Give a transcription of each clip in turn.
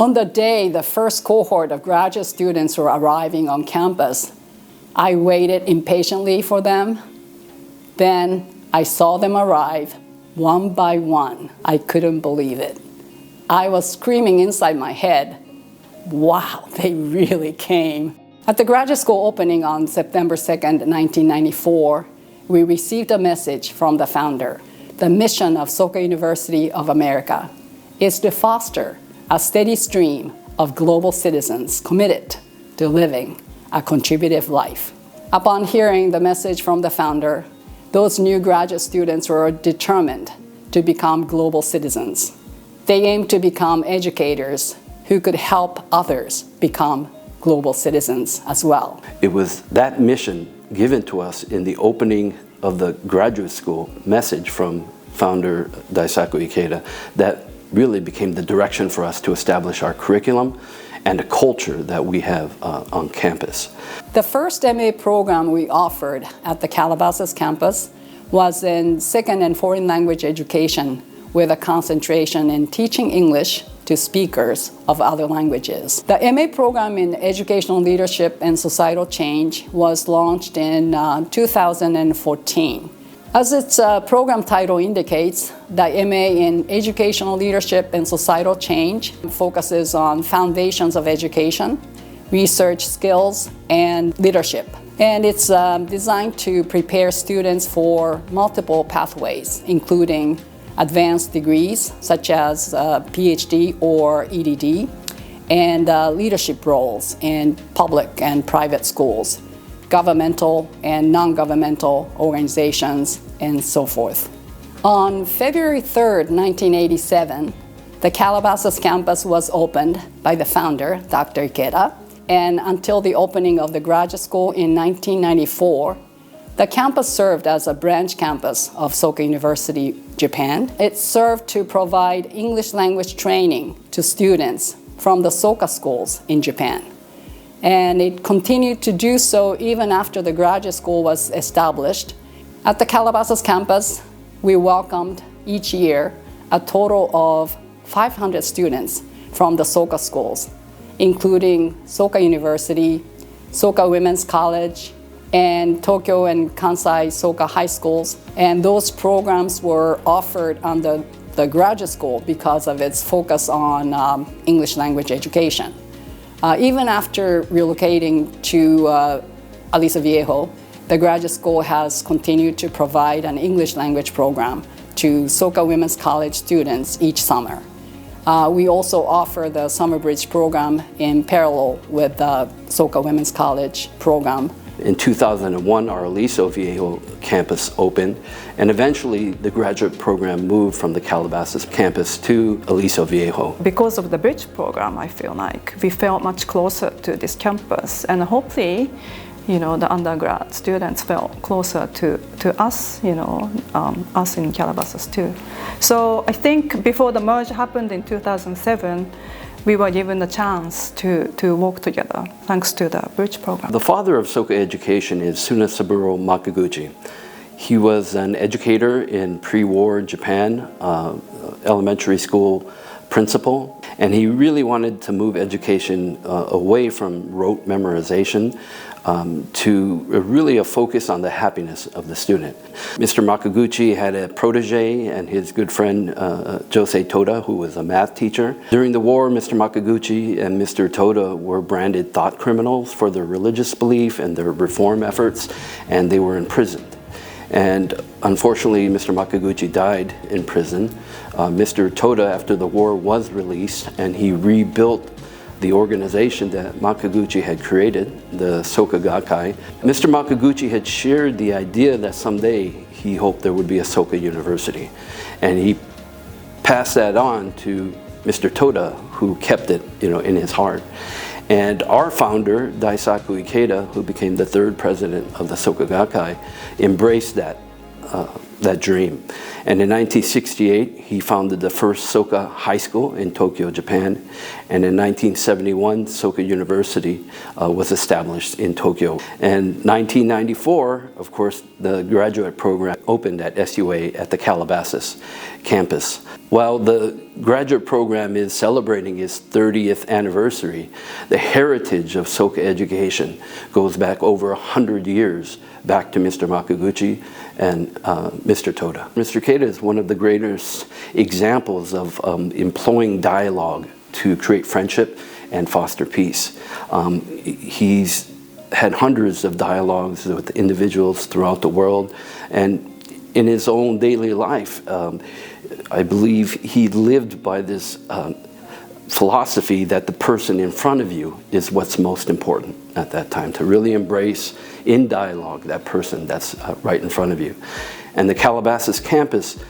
On the day the first cohort of graduate students were arriving on campus, I waited impatiently for them. Then I saw them arrive one by one. I couldn't believe it. I was screaming inside my head, wow, they really came. At the graduate school opening on September 2nd, 1994, we received a message from the founder. The mission of Soka University of America is to foster a steady stream of global citizens committed to living a contributive life. Upon hearing the message from the founder, those new graduate students were determined to become global citizens. They aimed to become educators who could help others become global citizens as well. It was that mission given to us in the opening of the graduate school message from founder Daisaku Ikeda that really became the direction for us to establish our curriculum and a culture that we have on campus. The first MA program we offered at the Calabasas campus was in second and foreign language education with a concentration in teaching English to speakers of other languages. The MA program in educational leadership and societal change was launched in 2014. As its program title indicates, the MA in Educational Leadership and Societal Change focuses on foundations of education, research skills, and leadership. And it's designed to prepare students for multiple pathways, including advanced degrees such as PhD or EDD, and leadership roles in public and private schools, governmental and non-governmental organizations, and so forth. On February 3rd, 1987, the Calabasas campus was opened by the founder, Dr. Ikeda, and until the opening of the graduate school in 1994, the campus served as a branch campus of Soka University, Japan. It served to provide English language training to students from the Soka schools in Japan. And it continued to do so even after the graduate school was established. At the Calabasas campus, we welcomed each year a total of 500 students from the Soka schools, including Soka University, Soka Women's College, and Tokyo and Kansai Soka high schools. And those programs were offered under the graduate school because of its focus on English language education. Even after relocating to Aliso Viejo, the graduate school has continued to provide an English language program to Soka Women's College students each summer. We also offer the Summer Bridge program in parallel with the Soka Women's College program. In 2001, our Aliso Viejo campus opened, and eventually the graduate program moved from the Calabasas campus to Aliso Viejo. Because of the Bridge program, I feel like we felt much closer to this campus, and hopefully, the undergrad students felt closer to us, us in Calabasas too. So I think before the merge happened in 2007, we were given the chance to work together thanks to the Bridge program. The father of Soka education is Tsunetsuburo Makaguchi. He was an educator in pre-war Japan, elementary school principal, and he really wanted to move education away from rote memorization to really a focus on the happiness of the student. Mr. Makaguchi had a protege and his good friend Josei Toda, who was a math teacher. During the war, Mr. Makaguchi and Mr. Toda were branded thought criminals for their religious belief and their reform efforts, and they were imprisoned. And unfortunately, Mr. Makaguchi died in prison. Mr. Toda, after the war, was released, and he rebuilt the organization that Makaguchi had created, the Soka Gakkai. Mr. Makaguchi had shared the idea that someday he hoped there would be a Soka University. And he passed that on to Mr. Toda, who kept it, in his heart. And our founder, Daisaku Ikeda, who became the third president of the Soka Gakkai, embraced that that dream. And in 1968, he founded the first Soka High School in Tokyo, Japan. And in 1971, Soka University was established in Tokyo. And 1994, of course, the graduate program opened at SUA at the Calabasas campus. While the graduate program is celebrating its 30th anniversary, the heritage of Soka education goes back over 100 years, back to Mr. Makaguchi and Mr. Toda. Mr. Keita is one of the greatest examples of employing dialogue to create friendship and foster peace. He's had hundreds of dialogues with individuals throughout the world, and in his own daily life, I believe he lived by this philosophy that the person in front of you is what's most important at that time, to really embrace in dialogue that person that's right in front of you. And the Calabasas campus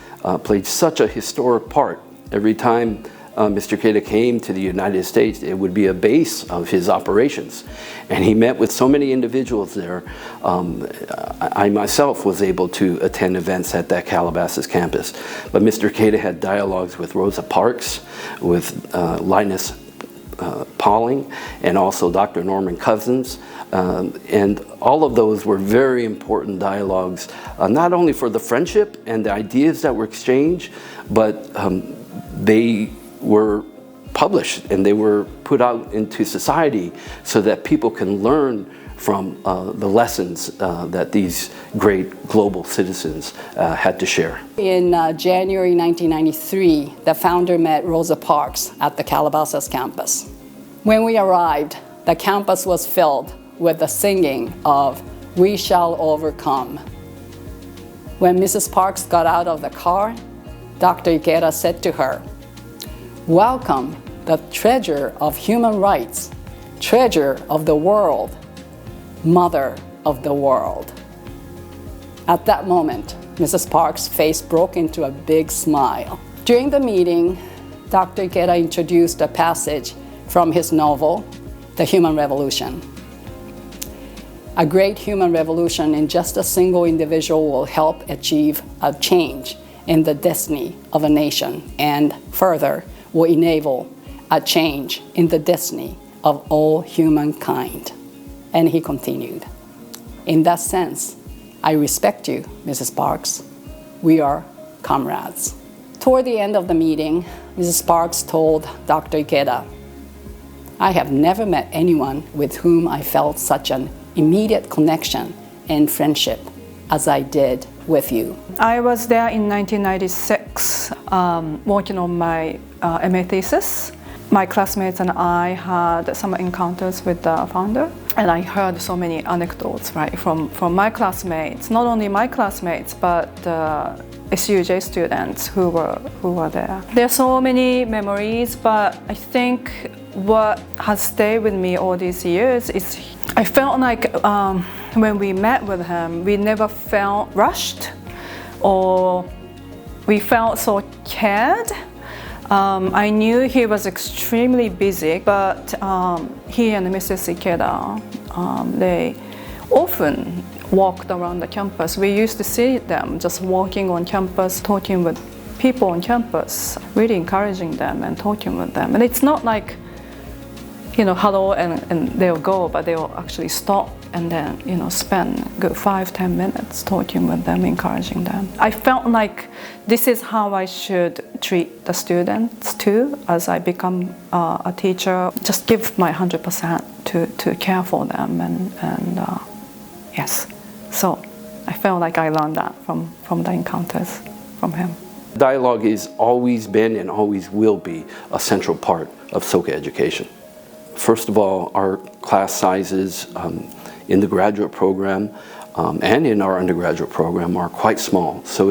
played such a historic part. Every time Mr. Keita came to the United States, it would be a base of his operations. And he met with so many individuals there. I myself was able to attend events at that Calabasas campus. But Mr. Keita had dialogues with Rosa Parks, with Linus Pauling, and also Dr. Norman Cousins. And all of those were very important dialogues, not only for the friendship and the ideas that were exchanged, but they were published and they were put out into society so that people can learn from the lessons that these great global citizens had to share. In January 1993, the founder met Rosa Parks at the Calabasas campus. When we arrived, the campus was filled with the singing of "We Shall Overcome." When Mrs. Parks got out of the car, Dr. Ikeda said to her, "Welcome, the treasure of human rights, treasure of the world, mother of the world." At that moment, Mrs. Parks' face broke into a big smile. During the meeting, Dr. Ikeda introduced a passage from his novel, The Human Revolution. A great human revolution in just a single individual will help achieve a change in the destiny of a nation, and further, will enable a change in the destiny of all humankind. And he continued, "In that sense, I respect you, Mrs. Parks. We are comrades." Toward the end of the meeting, Mrs. Parks told Dr. Ikeda, "I have never met anyone with whom I felt such an immediate connection and friendship as I did with you." I was there in 1996 working on my MA thesis. My classmates and I had some encounters with the founder, and I heard so many anecdotes, right, from my classmates, not only my classmates, but SUJ students who were there. There are so many memories, but I think what has stayed with me all these years is I felt like when we met with him, we never felt rushed or we felt so cared. I knew he was extremely busy, but he and Mrs. Ikeda, they often walked around the campus. We used to see them just walking on campus, talking with people on campus, really encouraging them and talking with them. And it's not like, you know, hello and they'll go, but they'll actually stop and then, you know, spend good 5-10 minutes talking with them, encouraging them. I felt like this is how I should treat the students too, as I become a teacher. Just give my 100% to care for them, and yes. So I felt like I learned that from the encounters from him. Dialogue has always been and always will be a central part of Soka education. First of all, our class sizes in the graduate program and in our undergraduate program are quite small. So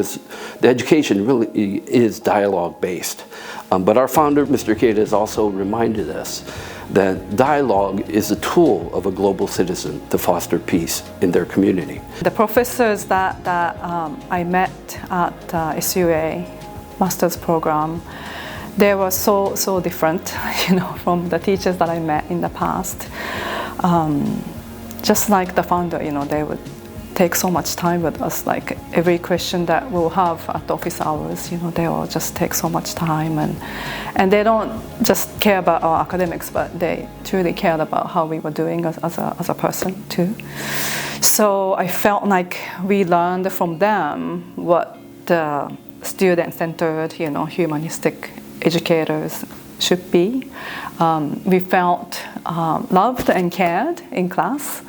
the education really is dialogue-based. But our founder, Mr. Keita, has also reminded us that dialogue is a tool of a global citizen to foster peace in their community. The professors that I met at SUA master's program, they were so different, you know, from the teachers that I met in the past. Just like the founder, you know, they would take so much time with us. Like every question that we'll have at office hours, they will just take so much time, and they don't just care about our academics, but they truly cared about how we were doing as a person too. So I felt like we learned from them what the student-centered, humanistic educators should be. We felt loved and cared in class,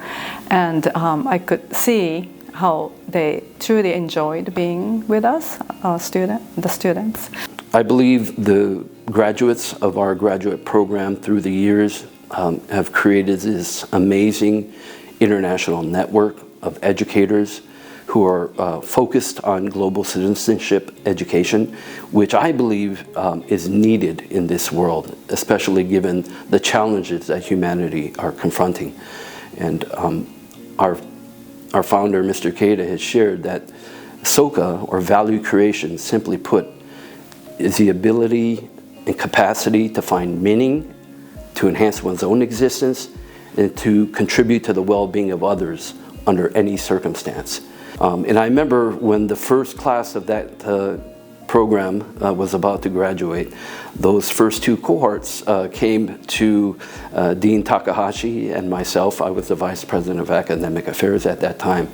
and I could see how they truly enjoyed being with us, the students. I believe the graduates of our graduate program through the years have created this amazing international network of educators who are focused on global citizenship education, which I believe is needed in this world, especially given the challenges that humanity are confronting. And our founder, Mr. Keita, has shared that Soka, or value creation, simply put, is the ability and capacity to find meaning, to enhance one's own existence, and to contribute to the well-being of others under any circumstance. And I remember when the first class of that program was about to graduate, those first two cohorts came to Dean Takahashi and myself. I was the Vice President of Academic Affairs at that time.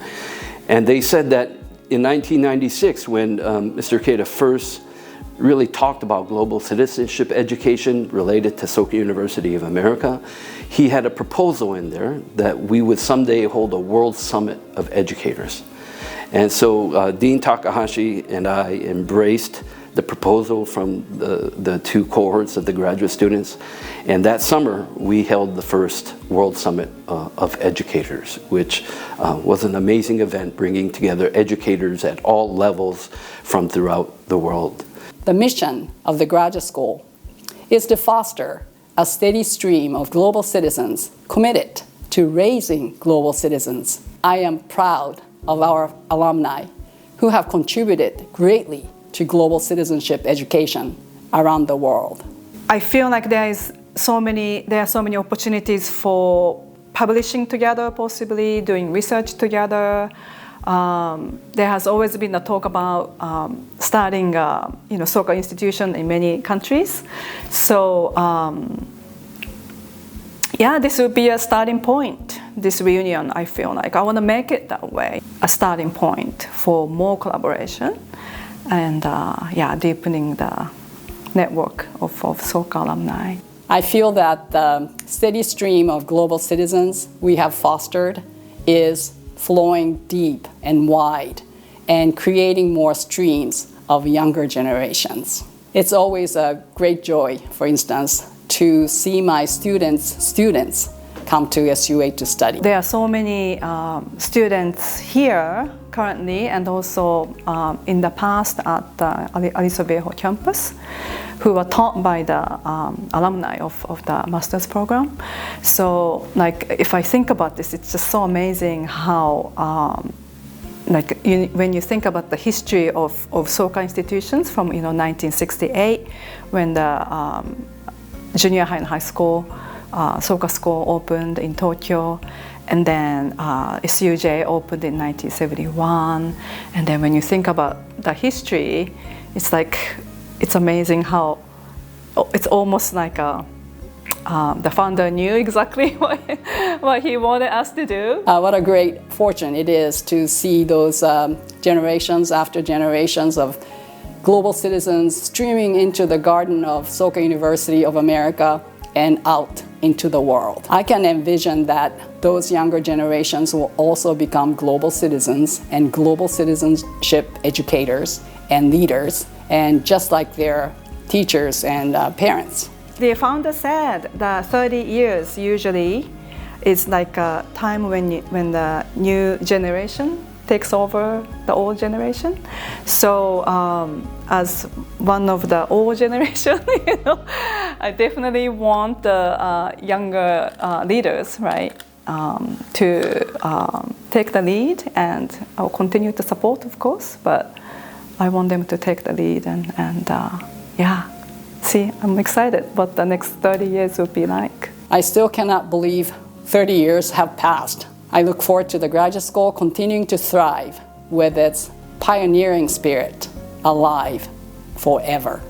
And they said that in 1996, when Mr. Keita first really talked about global citizenship education related to Soka University of America, he had a proposal in there that we would someday hold a World Summit of Educators. And so Dean Takahashi and I embraced the proposal from the two cohorts of the graduate students. And that summer, we held the first World Summit of Educators, which was an amazing event bringing together educators at all levels from throughout the world. The mission of the graduate school is to foster a steady stream of global citizens committed to raising global citizens. I am proud of our alumni who have contributed greatly to global citizenship education around the world. I feel like there are so many opportunities for publishing together, possibly doing research together. There has always been a talk about starting Soka institution in many countries. So this would be a starting point. This reunion, I feel like I want to make it that way, a starting point for more collaboration and deepening the network of Soka alumni. I feel that the steady stream of global citizens we have fostered is flowing deep and wide and creating more streams of younger generations. It's always a great joy, for instance, to see my students come to SUA to study. There are so many students here currently and also in the past at the Aliso Viejo campus who were taught by the alumni of the master's program. So if I think about this, it's just so amazing how when you think about the history of Soka institutions from 1968 when the junior high and high school Soka School opened in Tokyo, and then SUJ opened in 1971. And then when you think about the history, it's amazing how it's almost like the founder knew exactly what he wanted us to do. What a great fortune it is to see those generations after generations of global citizens streaming into the garden of Soka University of America and out into the world. I can envision that those younger generations will also become global citizens and global citizenship educators and leaders, and just like their teachers and parents. The founder said that 30 years usually is like a time when the new generation takes over the old generation. So as one of the old generation, I definitely want the younger leaders, right, to take the lead, and I'll continue to support, of course, but I want them to take the lead and see, I'm excited what the next 30 years will be like. I still cannot believe 30 years have passed I look forward to the graduate school continuing to thrive with its pioneering spirit alive forever.